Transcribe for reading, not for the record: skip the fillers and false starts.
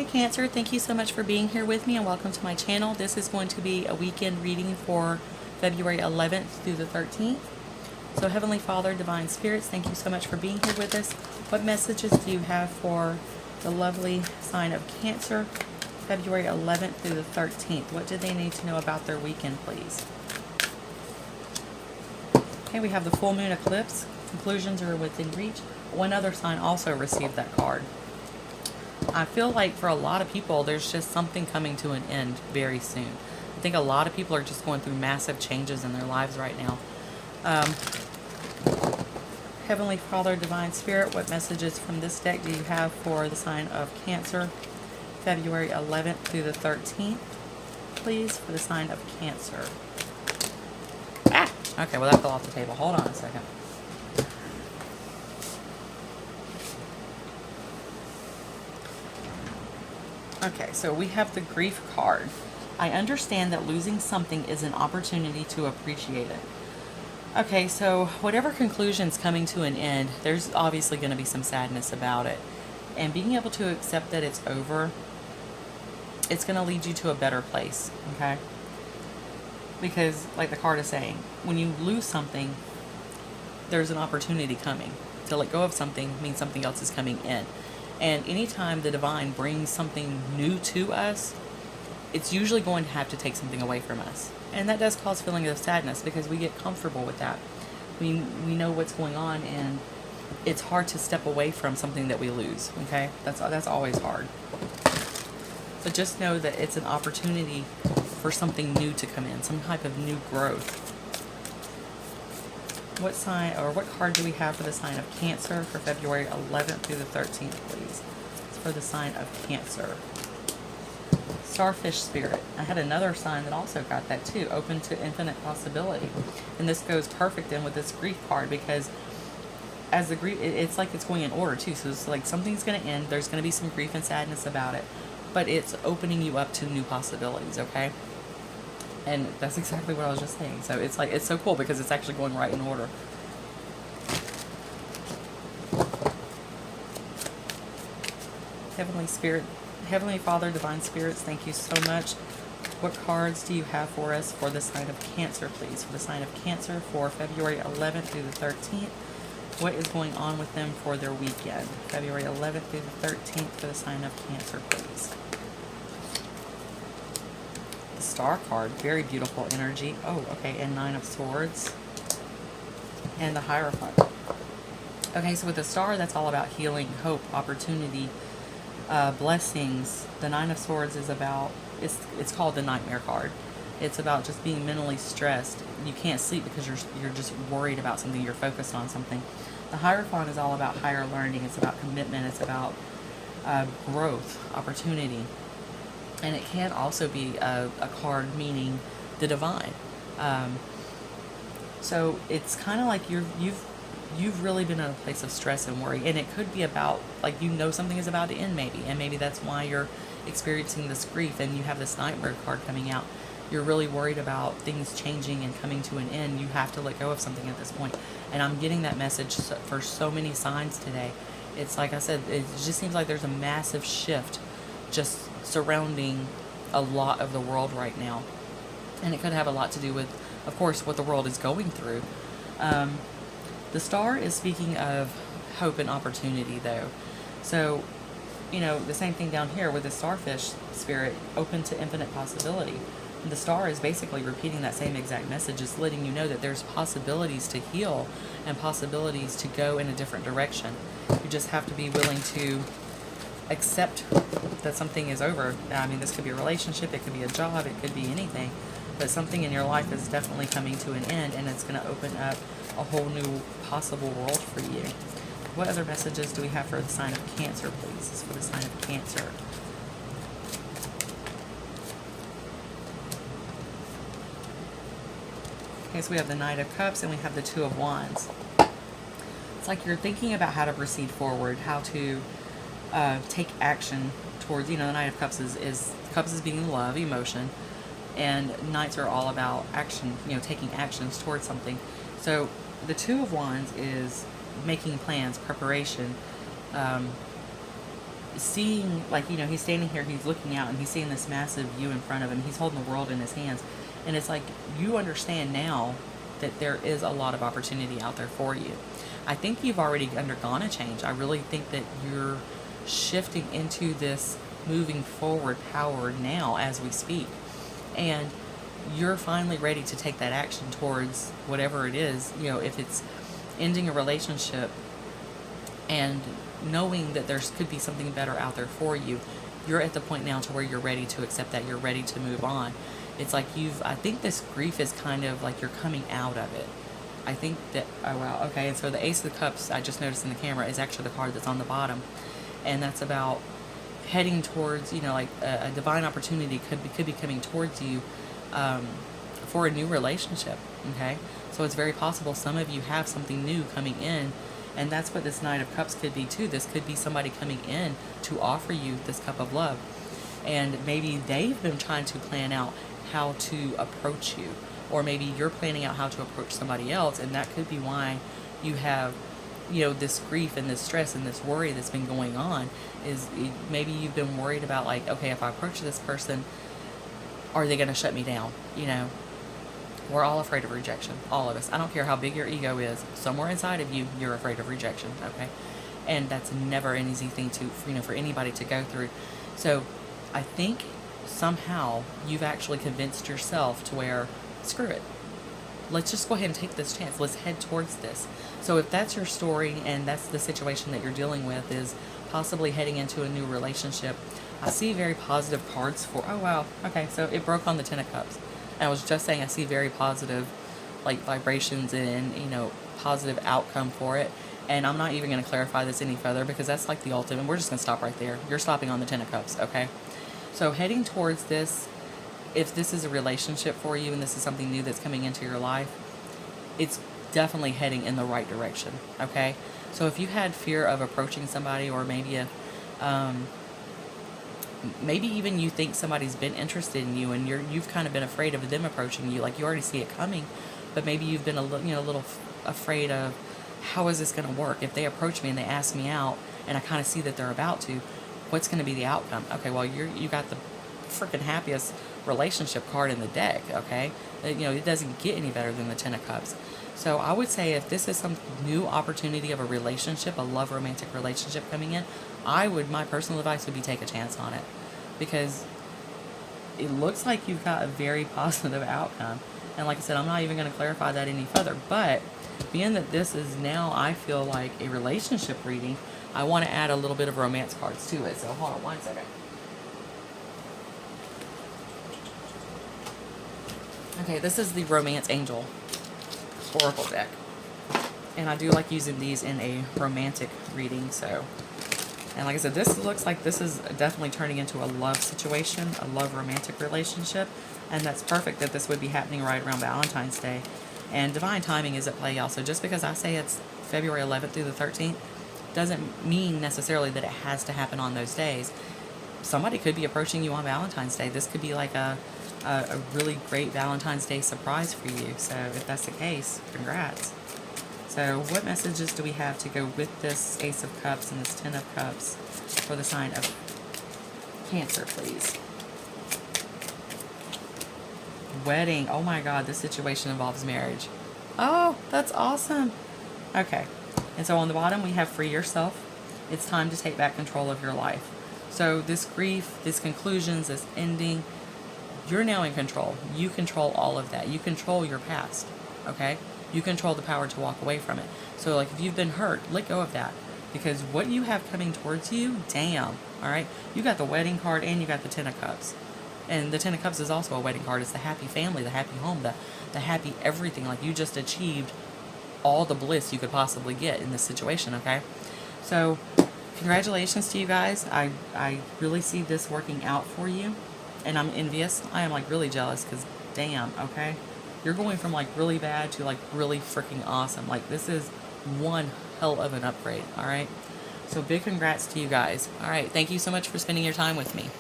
Hey Cancer, thank you so much for being here with me and welcome to my channel. This is going to be a weekend reading for February 11th through the 13th. So Heavenly Father, Divine Spirits, thank you so much for being here with us. What messages do you have for the lovely sign of Cancer, February 11th through the 13th? What do they need to know about their weekend, please? Okay, we have the full moon eclipse. Conclusions are within reach. One other sign also received that card. I feel like for a lot of people, there's just something coming to an end very soon. I think a lot of people are just going through massive changes in their lives right now. Heavenly Father, Divine Spirit, what messages from this deck do you have for the sign of Cancer, February 11th through the 13th, please, for the sign of Cancer? Ah! Okay, well that fell off the table. Hold on a second. Okay, so we have the grief card. I understand that losing something is an opportunity to appreciate it. Okay, so whatever conclusion's coming to an end, there's obviously going to be some sadness about it. And being able to accept that it's over, it's going to lead you to a better place, okay? Because, like the card is saying, when you lose something, there's an opportunity coming. To let go of something means something else is coming in. And anytime the divine brings something new to us, it's usually going to have to take something away from us. And that does cause feeling of sadness because we get comfortable with that. We know what's going on, and it's hard to step away from something that we lose, okay? That's always hard. But just know that it's an opportunity for something new to come in, some type of new growth. What sign or what card do we have for the sign of Cancer for February 11th through the 13th, please? It's for the sign of Cancer. Starfish Spirit. I had another sign that also got that too, open to infinite possibility. And this goes perfect in with this grief card because as the grief, it's like it's going in order too. So it's like something's going to end. There's going to be some grief and sadness about it, but it's opening you up to new possibilities, okay? And that's exactly what I was just saying. So it's like, it's so cool because it's actually going right in order. Heavenly Spirit, Heavenly Father, Divine Spirits, thank you so much. What cards do you have for us for the sign of Cancer, please? For the sign of Cancer for February 11th through the 13th. What is going on with them for their weekend? February 11th through the 13th for the sign of Cancer, please. Star card, very beautiful energy. Oh, okay, and Nine of Swords and the Hierophant. Okay, so with the Star, that's all about healing, hope, opportunity, blessings. The Nine of Swords is about, it's called the Nightmare card. It's about just being mentally stressed. You can't sleep because you're just worried about something, you're focused on something. The Hierophant is all about higher learning. It's about commitment. It's about growth, opportunity. And it can also be a card meaning the divine. So it's kind of like you've really been in a place of stress and worry, and it could be about, like, you know something is about to end maybe, and maybe that's why you're experiencing this grief and you have this nightmare card coming out. You're really worried about things changing and coming to an end. You have to let go of something at this point. And I'm getting that message for so many signs today. It's like I said, it just seems like there's a massive shift just surrounding a lot of the world right now. And it could have a lot to do with, of course, what the world is going through. The Star is speaking of hope and opportunity, though. So, you know, the same thing down here with the Starfish Spirit, open to infinite possibility. And the Star is basically repeating that same exact message, just letting you know that there's possibilities to heal and possibilities to go in a different direction. You just have to be willing to accept that something is over. I mean, this could be a relationship, it could be a job, it could be anything, but something in your life is definitely coming to an end, and it's going to open up a whole new possible world for you. What other messages do we have for the sign of Cancer, please? This is for the sign of Cancer. Okay, so we have the Knight of Cups and we have the Two of Wands. It's like you're thinking about how to proceed forward, how to take action towards, you know, the Knight of Cups is Cups is being love, emotion, and Knights are all about action, you know, taking actions towards something. So the Two of Wands is making plans, preparation, seeing, like, he's standing here, he's looking out, and he's seeing this massive view in front of him. He's holding the world in his hands. And it's like, you understand now that there is a lot of opportunity out there for you. I think you've already undergone a change. I really think that you're shifting into this moving forward power now as we speak. And you're finally ready to take that action towards whatever it is, if it's ending a relationship and knowing that there could be something better out there for you. You're at the point now to where you're ready to accept that. You're ready to move on. It's like I think this grief is kind of like you're coming out of it. I think that, oh wow, okay, and so the Ace of the Cups, I just noticed in the camera, is actually the card that's on the bottom. And that's about heading towards, like a divine opportunity could be coming towards you for a new relationship, okay? So it's very possible some of you have something new coming in, and that's what this Knight of Cups could be too. This could be somebody coming in to offer you this cup of love. And maybe they've been trying to plan out how to approach you, or maybe you're planning out how to approach somebody else, and that could be why you have this grief and this stress and this worry that's been going on. Is maybe you've been worried about, like, okay, if I approach this person, are they going to shut me down? We're all afraid of rejection, all of us. I don't care how big your ego is, somewhere inside of you, you're afraid of rejection, okay? And that's never an easy thing for anybody to go through. So I think somehow you've actually convinced yourself to where, screw it, let's just go ahead and take this chance. Let's head towards this. So if that's your story and that's the situation that you're dealing with, is possibly heading into a new relationship, I see very positive cards for, oh wow, okay, so it broke on the Ten of Cups. And I was just saying I see very positive, like, vibrations and, positive outcome for it. And I'm not even going to clarify this any further because that's like the ultimate. We're just going to stop right there. You're stopping on the Ten of Cups, okay? So heading towards this, if this is a relationship for you and this is something new that's coming into your life, it's definitely heading in the right direction, okay? So if you had fear of approaching somebody, or maybe maybe even you think somebody's been interested in you and you've kind of been afraid of them approaching you, like you already see it coming, but maybe you've been a little afraid of, how is this going to work? If they approach me and they ask me out and I kind of see that they're about to, what's going to be the outcome? Okay, well, you got the freaking happiest relationship card in the deck, okay? It doesn't get any better than the Ten of Cups. So I would say if this is some new opportunity of a relationship, a love romantic relationship coming in, my personal advice would be take a chance on it, because it looks like you've got a very positive outcome. And like I said, I'm not even going to clarify that any further, but being that this is now, I feel like, a relationship reading, I want to add a little bit of romance cards to it. So hold on one second. Okay, this is the Romance Angel Oracle deck. And I do like using these in a romantic reading, so. And like I said, this looks like this is definitely turning into a love situation, a love romantic relationship. And that's perfect that this would be happening right around Valentine's Day. And divine timing is at play also. Just because I say it's February 11th through the 13th doesn't mean necessarily that it has to happen on those days. Somebody could be approaching you on Valentine's Day. This could be like a really great Valentine's Day surprise for you. So if that's the case, congrats. So what messages do we have to go with this Ace of Cups and this Ten of Cups for the sign of Cancer, please? Wedding. Oh my God, this situation involves marriage. Oh, that's awesome. Okay. And so on the bottom we have free yourself. It's time to take back control of your life. So this grief, these conclusions, this ending, you're now in control. You control all of that. You control your past, okay? You control the power to walk away from it. So like if you've been hurt, let go of that. Because what you have coming towards you, damn, all right? You got the wedding card and you got the Ten of Cups. And the Ten of Cups is also a wedding card. It's the happy family, the happy home, the happy everything. Like you just achieved all the bliss you could possibly get in this situation, okay? So congratulations to you guys. I really see this working out for you. And I'm envious. I am like really jealous because damn, okay? You're going from like really bad to like really freaking awesome. Like this is one hell of an upgrade, all right? So big congrats to you guys. All right, thank you so much for spending your time with me.